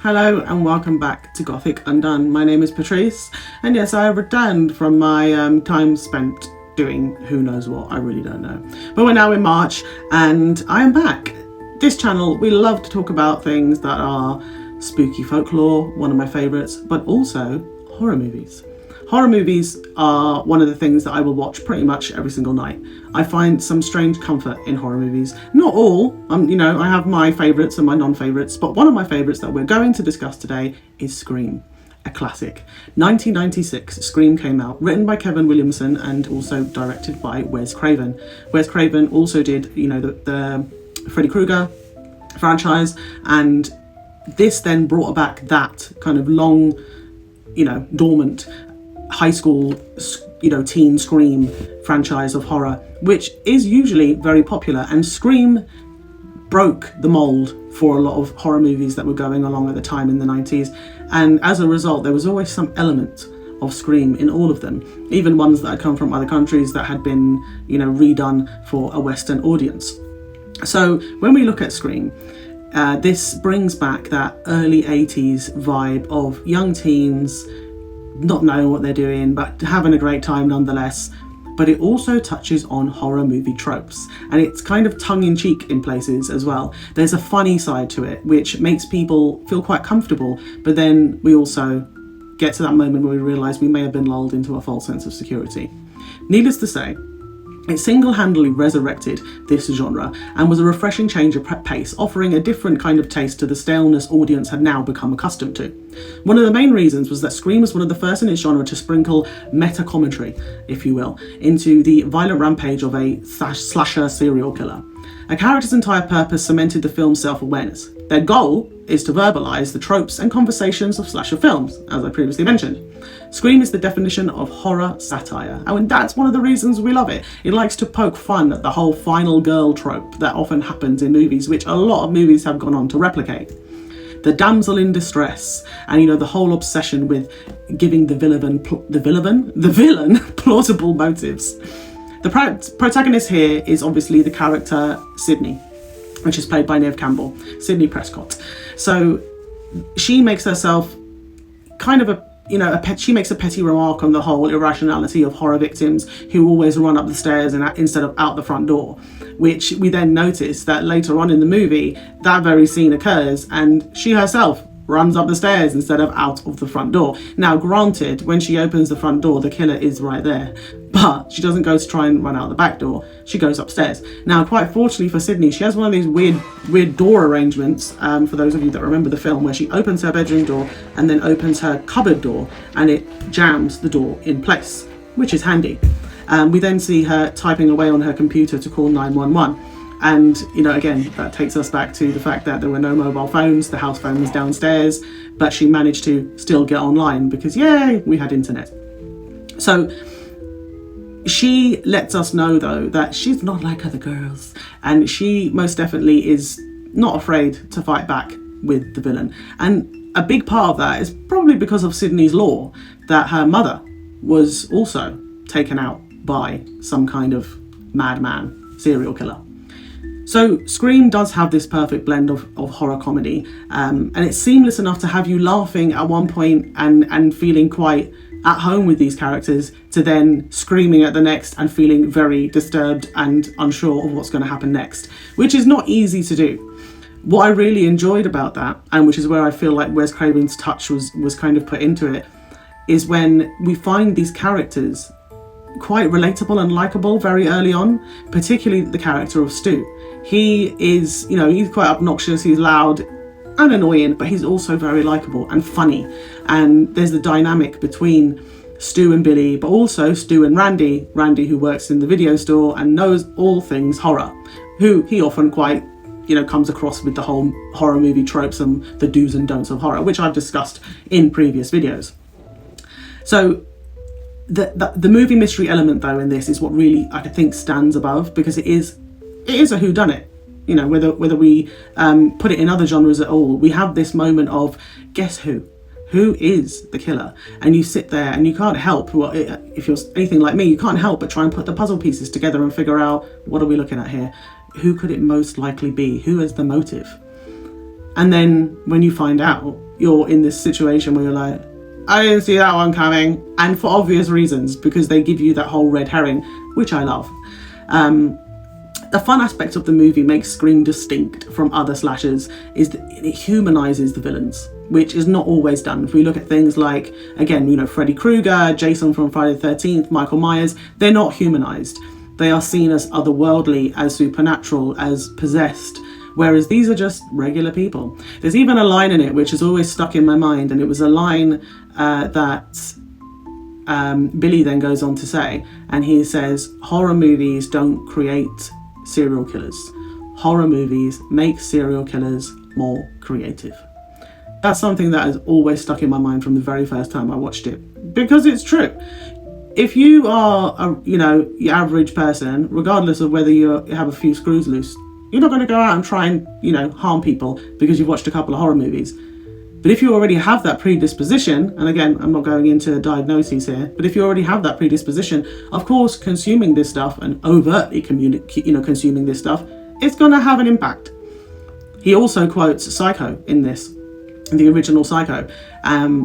Hello and welcome back to Gothic Undone. My name is Patrice, and yes, I have returned from my time spent doing who knows what, I really don't know. But we're now in March and I am back. This channel, we love to talk about things that are spooky folklore, one of my favourites, but also horror movies. Horror movies are one of the things that I will watch pretty much every single night. I find some strange comfort in horror movies. Not all, I have my favourites and my non-favourites, but one of my favourites that we're going to discuss today is Scream, a classic. 1996, Scream came out, written by Kevin Williamson and also directed by Wes Craven. Wes Craven also did, the Freddy Krueger franchise, and this then brought back that kind of long, dormant high school, teen Scream franchise of horror, which is usually very popular, and Scream broke the mold for a lot of horror movies that were going along at the time in the 90s, and as a result there was always some element of Scream in all of them, even ones that had come from other countries that had been, redone for a Western audience. So when we look at Scream, this brings back that early 80s vibe of young teens not knowing what they're doing but having a great time nonetheless. But it also touches on horror movie tropes, and it's kind of tongue-in-cheek in places as well. There's a funny side to it which makes people feel quite comfortable, but then we also get to that moment where we realise we may have been lulled into a false sense of security. Needless to say, it single-handedly resurrected this genre and was a refreshing change of pace, offering a different kind of taste to the staleness audience had now become accustomed to. One of the main reasons was that Scream was one of the first in its genre to sprinkle meta-commentary, if you will, into the violent rampage of a slasher serial killer. A character's entire purpose cemented the film's self-awareness. Their goal is to verbalise the tropes and conversations of slasher films, as I previously mentioned. Scream is the definition of horror satire, and that's one of the reasons we love it. It likes to poke fun at the whole final girl trope that often happens in movies, which a lot of movies have gone on to replicate. The damsel in distress, and the whole obsession with giving the villain plausible motives. The protagonist here is obviously the character Sidney, which is played by Neve Campbell, Sidney Prescott. So she makes herself kind of she makes a petty remark on the whole irrationality of horror victims who always run up the stairs instead of out the front door, which we then notice that later on in the movie that very scene occurs and she herself runs up the stairs instead of out of the front door. Now granted, when she opens the front door the killer is right there, but she doesn't go to try and run out the back door, she goes upstairs. Now quite fortunately for Sidney, she has one of these weird door arrangements, for those of you that remember the film, where she opens her bedroom door and then opens her cupboard door and it jams the door in place, which is handy. We then see her typing away on her computer to call 911. And, again, that takes us back to the fact that there were no mobile phones, the house phone was downstairs, but she managed to still get online because, yay, we had internet. So she lets us know, though, that she's not like other girls, and she most definitely is not afraid to fight back with the villain. And a big part of that is probably because of Sidney's lore, that her mother was also taken out by some kind of madman serial killer. So Scream does have this perfect blend of horror comedy, and it's seamless enough to have you laughing at one point and feeling quite at home with these characters, to then screaming at the next and feeling very disturbed and unsure of what's going to happen next, which is not easy to do. What I really enjoyed about that, and which is where I feel like Wes Craven's touch was kind of put into it, is when we find these characters quite relatable and likable very early on, particularly the character of Stu. He is, he's quite obnoxious, he's loud and annoying, but he's also very likable and funny. And there's the dynamic between Stu and Billy, but also Stu and Randy, who works in the video store and knows all things horror, who he often quite, comes across with the whole horror movie tropes and the do's and don'ts of horror, which I've discussed in previous videos. So the movie mystery element, though, in this is what really I think stands above, because it is a whodunit. Whether we put it in other genres at all, we have this moment of guess who is the killer, and you sit there and you can't help, if you're anything like me, you can't help but try and put the puzzle pieces together and figure out, what are we looking at here? Who could it most likely be? Who is the motive? And then when you find out, you're in this situation where you're like, I didn't see that one coming, and for obvious reasons, because they give you that whole red herring, which I love. The fun aspect of the movie makes Scream distinct from other slashers is that it humanises the villains, which is not always done. If we look at things like, again, you know, Freddy Krueger, Jason from Friday the 13th, Michael Myers, they're not humanised. They are seen as otherworldly, as supernatural, as possessed, whereas these are just regular people. There's even a line in it which has always stuck in my mind, and it was a line that Billy then goes on to say, and he says, horror movies don't create serial killers. Horror movies make serial killers more creative. That's something that has always stuck in my mind from the very first time I watched it, because it's true. If you are your average person, regardless of whether you have a few screws loose, you're not going to go out and try and harm people because you've watched a couple of horror movies. But if you already have that predisposition, and again, I'm not going into diagnoses here, but if you already have that predisposition, of course, consuming this stuff and overtly consuming this stuff, it's going to have an impact. He also quotes Psycho in this, the original Psycho,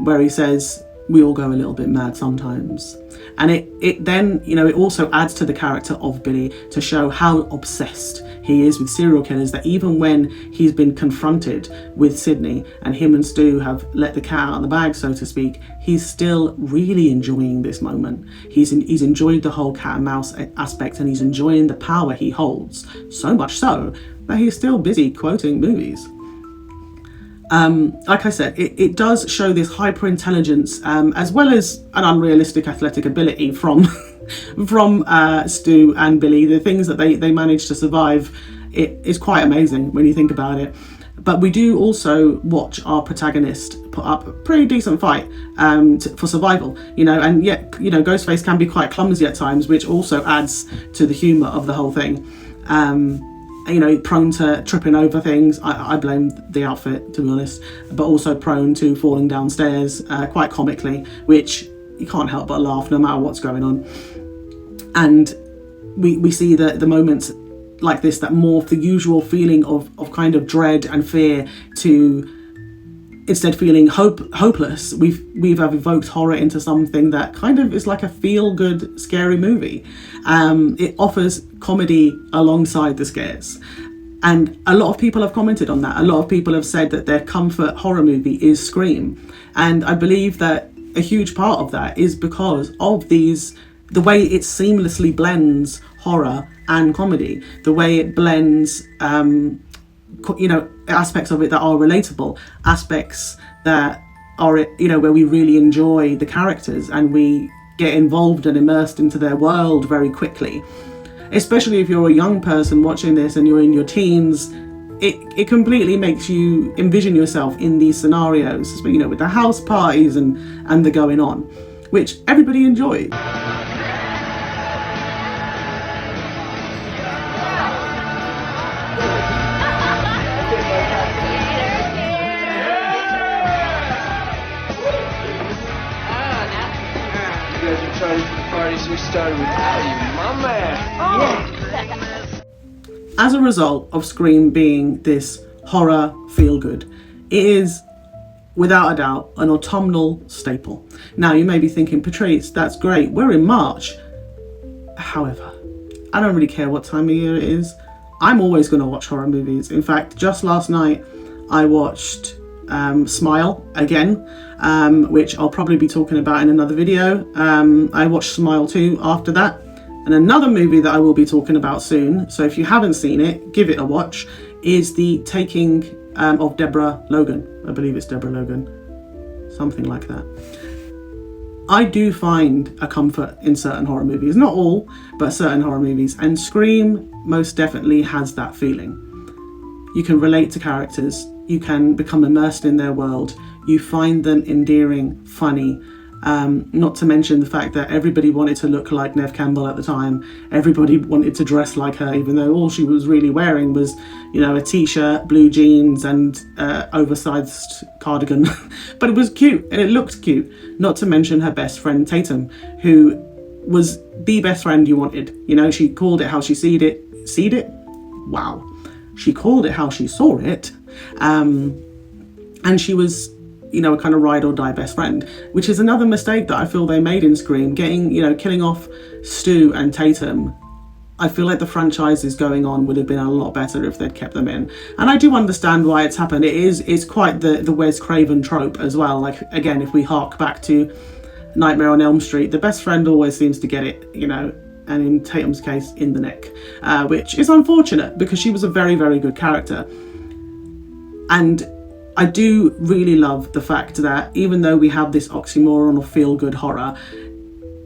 where he says, we all go a little bit mad sometimes. And it then, it also adds to the character of Billy to show how obsessed he is with serial killers, that even when he's been confronted with Sidney and him and Stu have let the cat out of the bag, so to speak, he's still really enjoying this moment. He's enjoyed the whole cat and mouse aspect, and he's enjoying the power he holds, so much so that he's still busy quoting movies. Like I said, it does show this hyper intelligence, as well as an unrealistic athletic ability from Stu and Billy. The things that they manage to survive, it is quite amazing when you think about it. But we do also watch our protagonist put up a pretty decent fight for survival, and yet Ghostface can be quite clumsy at times, which also adds to the humour of the whole thing. Prone to tripping over things. I blame the outfit, to be honest, but also prone to falling downstairs quite comically, which you can't help but laugh no matter what's going on. And we see the moments like this that morph the usual feeling of kind of dread and fear to instead feeling hopeless. We've evoked horror into something that kind of is like a feel-good scary movie. It offers comedy alongside the scares, and a lot of people have commented on that. A lot of people have said that their comfort horror movie is Scream, and I believe that a huge part of that is because of the way it seamlessly blends horror and comedy, the way it blends aspects of it that are relatable, aspects that are where we really enjoy the characters and we get involved and immersed into their world very quickly. Especially if you're a young person watching this and you're in your teens, it completely makes you envision yourself in these scenarios, with the house parties and the going on, which everybody enjoyed. We started without you, my man. Yeah. As a result of Scream being this horror feel-good, it is, without a doubt, an autumnal staple. Now, you may be thinking, Patrice, that's great, we're in March. However, I don't really care what time of year it is. I'm always going to watch horror movies. In fact, just last night, I watched Smile again, which I'll probably be talking about in another video. I watched Smile 2 after that, and another movie that I will be talking about soon, so if you haven't seen it, give it a watch, is The Taking of Deborah Logan. I believe it's Deborah Logan, something like that. I do find a comfort in certain horror movies, not all, but certain horror movies, and Scream most definitely has that feeling. You can relate to characters, you can become immersed in their world, you find them endearing, funny, not to mention the fact that everybody wanted to look like Neve Campbell at the time. Everybody wanted to dress like her, even though all she was really wearing was, a t-shirt, blue jeans and oversized cardigan. But it was cute and it looked cute, not to mention her best friend Tatum, who was the best friend you wanted. She called it how she seed it? Wow. She called it how she saw it. And she was you know, a kind of ride or die best friend, which is another mistake that I feel they made in Scream, killing off Stu and Tatum. I feel like the franchises going on would have been a lot better if they'd kept them in. And I do understand why it's happened. It's quite the Wes Craven trope as well. Like, again, if we hark back to Nightmare on Elm Street, the best friend always seems to get it, you know, and in Tatum's case, in the neck, which is unfortunate because she was a very, very good character. And I do really love the fact that even though we have this oxymoron of feel-good horror,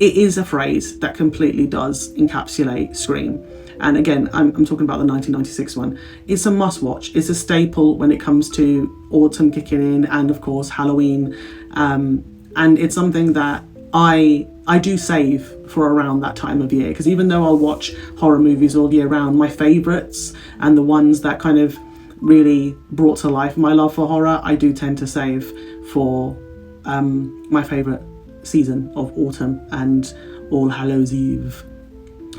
it is a phrase that completely does encapsulate Scream. And again, I'm talking about the 1996 one. It's a must-watch. It's a staple when it comes to autumn kicking in and, of course, Halloween. And it's something that I do save for around that time of year, because even though I'll watch horror movies all year round, my favourites and the ones that kind of really brought to life my love for horror, I do tend to save for my favourite season of autumn and All Hallows Eve.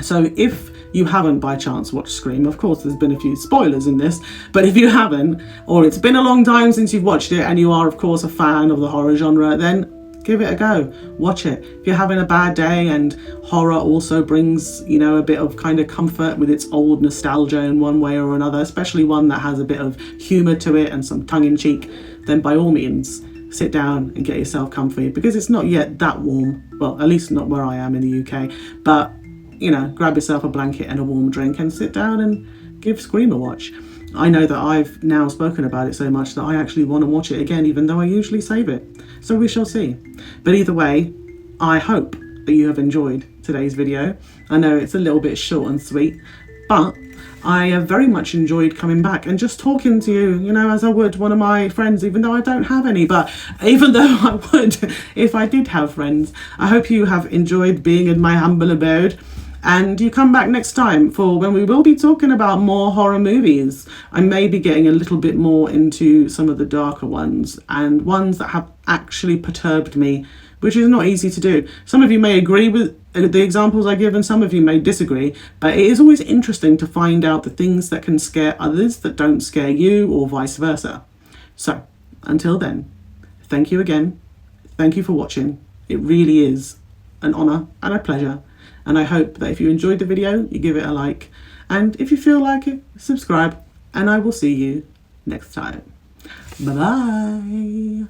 So if you haven't by chance watched Scream, of course there's been a few spoilers in this, but if you haven't, or it's been a long time since you've watched it and you are of course a fan of the horror genre, then give it a go, watch it. If you're having a bad day and horror also brings, you know, a bit of kind of comfort with its old nostalgia in one way or another, especially one that has a bit of humour to it and some tongue-in-cheek, then by all means sit down and get yourself comfy, because it's not yet that warm. Well, at least not where I am in the UK, but you know, grab yourself a blanket and a warm drink and sit down and give Scream a watch. I know that I've now spoken about it so much that I actually want to watch it again, even though I usually save it. So we shall see. But either way, I hope that you have enjoyed today's video. I know it's a little bit short and sweet, but I have very much enjoyed coming back and just talking to you, you know, as I would one of my friends, even though I don't have any, but even though I would if I did have friends. I hope you have enjoyed being in my humble abode, and you come back next time for when we will be talking about more horror movies. I may be getting a little bit more into some of the darker ones and ones that have actually perturbed me, which is not easy to do. Some of you may agree with the examples I give and some of you may disagree, but it is always interesting to find out the things that can scare others that don't scare you, or vice versa. So until then, thank you again. Thank you for watching. It really is an honour and a pleasure. And I hope that if you enjoyed the video, you give it a like. And if you feel like it, subscribe. And I will see you next time. Bye-bye.